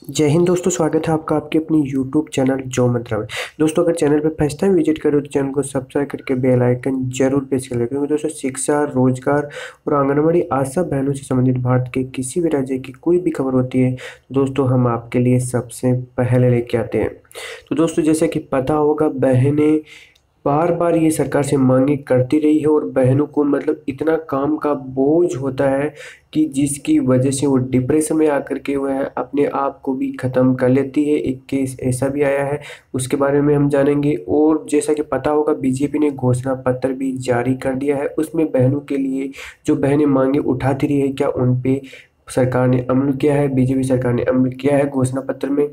जय हिंद दोस्तों, स्वागत है आपका आपके अपनी यूट्यूब चैनल जो मंत्रा में। दोस्तों, अगर चैनल पर फर्स्ट टाइम विजिट करो तो चैनल को सब्सक्राइब करके बेल आइकन जरूर प्रेस कर लें, क्योंकि दोस्तों शिक्षा, रोजगार और आंगनबाड़ी आशा बहनों से संबंधित भारत के किसी भी राज्य की कोई भी खबर होती है दोस्तों हम आपके लिए सबसे पहले लेके आते हैं। तो दोस्तों, जैसे कि पता होगा, बहनें बार बार ये सरकार से मांगे करती रही है और बहनों को मतलब इतना काम का बोझ होता है कि जिसकी वजह से वो डिप्रेशन में आकर के वह अपने आप को भी ख़त्म कर लेती है। एक केस ऐसा भी आया है, उसके बारे में हम जानेंगे। और जैसा कि पता होगा, बीजेपी ने घोषणा पत्र भी जारी कर दिया है। उसमें बहनों के लिए जो बहनें मांगे उठाती रही है, क्या उन पे सरकार ने अमल किया है, बीजेपी सरकार ने अमल किया है घोषणा पत्र में,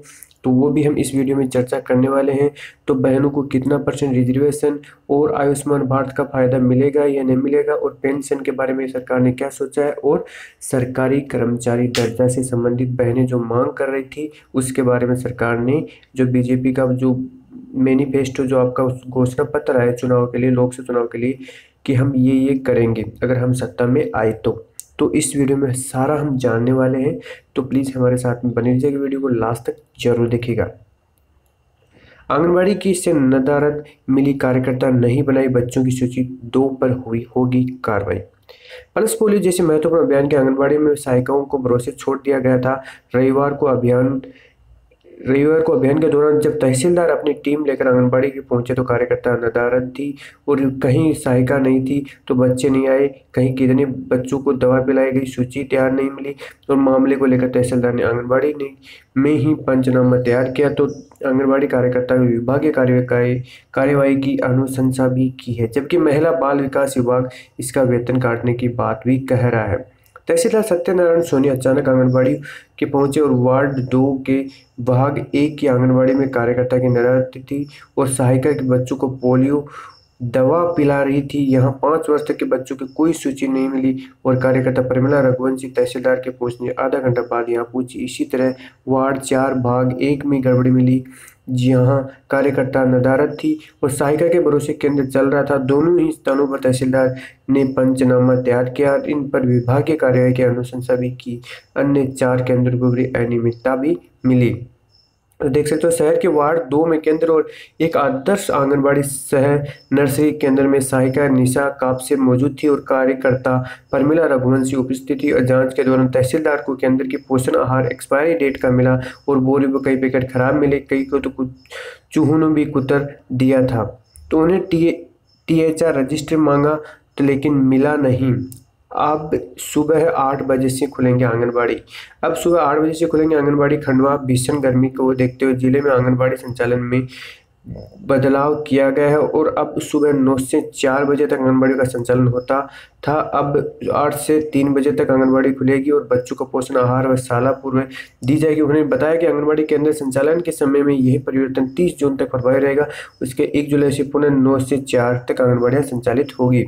तो वो भी हम इस वीडियो में चर्चा करने वाले हैं। तो बहनों को कितना % रिजर्वेशन और आयुष्मान भारत का फायदा मिलेगा या नहीं मिलेगा, और पेंशन के बारे में सरकार ने क्या सोचा है, और सरकारी कर्मचारी दर्जा से संबंधित बहनें जो मांग कर रही थी उसके बारे में सरकार ने जो बीजेपी का जो मैनिफेस्टो, जो आपका घोषणा पत्र आया चुनाव के लिए, लोकसभा चुनाव के लिए, कि हम ये करेंगे अगर हम सत्ता में आए तो इस वीडियो में सारा हम जानने वाले हैं। तो प्लीज़ हमारे साथ में बने रहिएगा, वीडियो को लास्ट तक जरूर देखिएगा। आंगनबाड़ी की से नदारद मिली, कार्यकर्ता नहीं बनाई बच्चों की सूची 2 पर हुई होगी कार्रवाई। पल्स पोलियो जैसे महत्वपूर्ण अभियान के आंगनबाड़ी में सहायिकाओं को भरोसे छोड़ दिया गया था। रविवार को अभियान के दौरान जब तहसीलदार अपनी टीम लेकर आंगनबाड़ी के पहुंचे तो कार्यकर्ता नदारद थी और कहीं सहायिका नहीं थी, तो बच्चे नहीं आए, कहीं कितने बच्चों को दवा पिलाई गई, सूची तैयार नहीं मिली। और मामले को लेकर तहसीलदार ने आंगनबाड़ी में ही पंचनामा तैयार किया। तो आंगनबाड़ी कार्यकर्ता विभागीय कार्यवाही की अनुशंसा भी की है, जबकि महिला बाल विकास विभाग इसका वेतन काटने की बात भी कह रहा है। तहसीलदार सत्यनारायण सोनी अचानक आंगनबाड़ी के पहुंचे और वार्ड 2 के भाग 1 की आंगनबाड़ी में कार्यकर्ता की नदारद थी और सहायिका के बच्चों को पोलियो दवा पिला रही थी। यहाँ 5 वर्ष तक के बच्चों की कोई सूची नहीं मिली और कार्यकर्ता परिमला रघुवंशी तहसीलदार के पहुंचने आधा घंटा बाद यहाँ पहुंची। इसी तरह वार्ड 4 भाग 1 में गड़बड़ी मिली, जहाँ कार्यकर्ता नदारद थी और सहायिका के भरोसे केंद्र चल रहा था। दोनों ही स्थानों पर तहसीलदार ने पंचनामा तैयार किया, इन पर विभागीय कार्यवाही की अनुशंसा भी की। अन्य 4 केंद्रों को भी अनियमितता भी मिली। तो देख सकते हो, शहर के वार्ड 2 में केंद्र और एक आदर्श आंगनबाड़ी शहर नर्सरी केंद्र में सहायिका निशा कापसे मौजूद थी और कार्यकर्ता परमिला रघुवंशी उपस्थित थी। और जांच के दौरान तहसीलदार को केंद्र की पोषण आहार एक्सपायरी डेट का मिला और बोरी में कई पैकेट खराब मिले, कई को तो कुछ चूहों ने भी कुतर दिया था। तो उन्हें THR रजिस्टर मांगा तो लेकिन मिला नहीं। अब सुबह 8 बजे से खुलेंगे आंगनबाड़ी। अब सुबह 8 बजे से खुलेंगे आंगनबाड़ी। खंडवा भीषण गर्मी को देखते हुए जिले में आंगनबाड़ी संचालन में बदलाव किया गया है और अब सुबह 9 से 4 बजे तक आंगनबाड़ी का संचालन होता था। अब 8 से 3 बजे तक आंगनबाड़ी खुलेगी और बच्चों को पोषण आहार व शाला पूर्व दी जाएगी। उन्होंने बताया कि आंगनबाड़ी केंद्र संचालन के समय में यह परिवर्तन 30 जून तक प्रभावी रहेगा। उसके 1 जुलाई से पुनः 9 से 4 तक आंगनबाड़ियाँ संचालित होगी।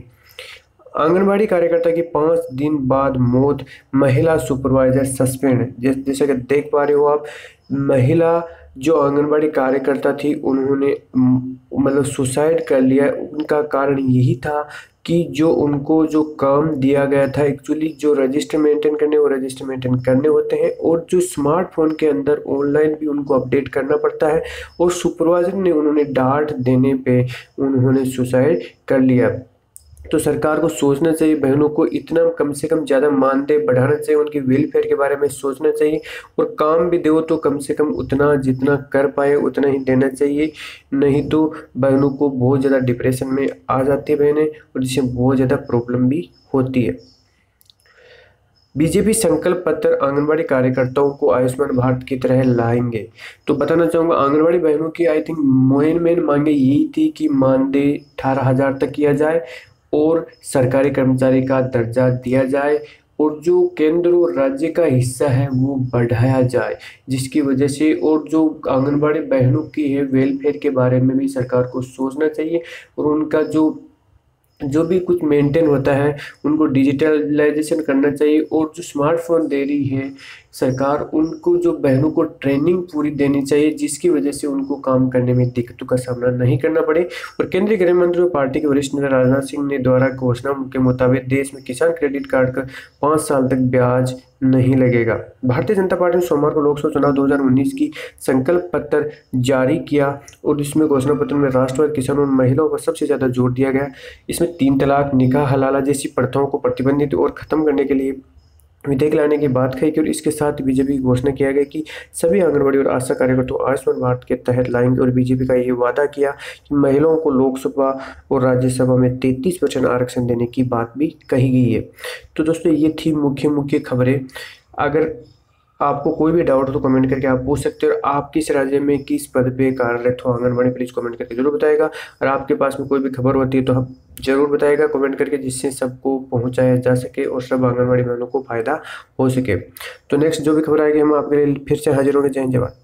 आंगनबाड़ी कार्यकर्ता की 5 दिन बाद मौत, महिला सुपरवाइजर सस्पेंड। जैसे कि देख पा रहे हो आप, महिला जो आंगनबाड़ी कार्यकर्ता थी उन्होंने मतलब सुसाइड कर लिया। उनका कारण यही था कि जो उनको जो काम दिया गया था, एक्चुअली जो रजिस्टर मेंटेन करने, वो रजिस्टर मेंटेन करने होते हैं और जो स्मार्टफोन के अंदर ऑनलाइन भी उनको अपडेट करना पड़ता है, और सुपरवाइजर ने उन्होंने डांट देने पे उन्होंने सुसाइड कर लिया। तो सरकार को सोचना चाहिए, बहनों को इतना कम से कम ज़्यादा मानदेय बढ़ाना चाहिए, उनकी वेलफेयर के बारे में सोचना चाहिए, और काम भी दो तो कम से कम उतना जितना कर पाए उतना ही देना चाहिए। नहीं तो बहनों को बहुत ज़्यादा डिप्रेशन में आ जाती है बहनें, और जिससे बहुत ज़्यादा प्रॉब्लम भी होती है। बीजेपी संकल्प पत्र आंगनबाड़ी कार्यकर्ताओं को आयुष्मान भारत की तरह लाएंगे। तो बताना चाहूँगा, आंगनबाड़ी बहनों की आई थिंक मेन मांगे यही थी कि मानदेय 18,000 तक किया जाए और सरकारी कर्मचारी का दर्जा दिया जाए, और जो केंद्र और राज्य का हिस्सा है वो बढ़ाया जाए, जिसकी वजह से और जो आंगनबाड़ी बहनों की है वेलफेयर के बारे में भी सरकार को सोचना चाहिए, और उनका जो भी कुछ मेंटेन होता है उनको डिजिटलाइजेशन करना चाहिए। और जो स्मार्टफोन दे रही है सरकार उनको जो बहनों को ट्रेनिंग पूरी देनी चाहिए, जिसकी वजह से उनको काम करने में दिक्कतों का सामना नहीं करना पड़े। और केंद्रीय गृह मंत्री और पार्टी के वरिष्ठ नेता राजनाथ सिंह ने द्वारा घोषणा के मुताबिक देश में किसान क्रेडिट कार्ड का 5 साल तक ब्याज नहीं लगेगा। भारतीय जनता पार्टी ने सोमवार को लोकसभा चुनाव 2019 की संकल्प पत्र जारी किया और इसमें घोषणा पत्र में राष्ट्रवादी किसानों और महिलाओं पर सबसे ज्यादा जोर दिया गया। इसमें 3 तलाक, निकाह हलाला जैसी प्रथाओं को प्रतिबंधित और खत्म करने के लिए विधेयक लाने की बात कही कि और इसके साथ बीजेपी की घोषणा किया गया कि सभी आंगनबाड़ी और आशा कार्यकर्ताओं आयुष्मान भारत के तहत लाएंगे। और बीजेपी का ये वादा किया कि महिलाओं को लोकसभा और राज्यसभा में 33% आरक्षण देने की बात भी कही गई है। तो दोस्तों ये थी मुख्य मुख्य खबरें। अगर आपको कोई भी डाउट हो तो कमेंट करके आप पूछ सकते हो। और आप किस राज्य में किस पद पे कार्यरत हो आंगनबाड़ी, प्लीज कमेंट करके जरूर बताएगा। और आपके पास में कोई भी खबर होती है तो आप जरूर बताएगा कमेंट करके, जिससे सबको पहुंचाया जा सके और सब आंगनबाड़ी बहनों को फायदा हो सके। तो नेक्स्ट जो भी खबर आएगी हम आपके लिए फिर से हाजिर होंगे। जय हिंद, जय भारत।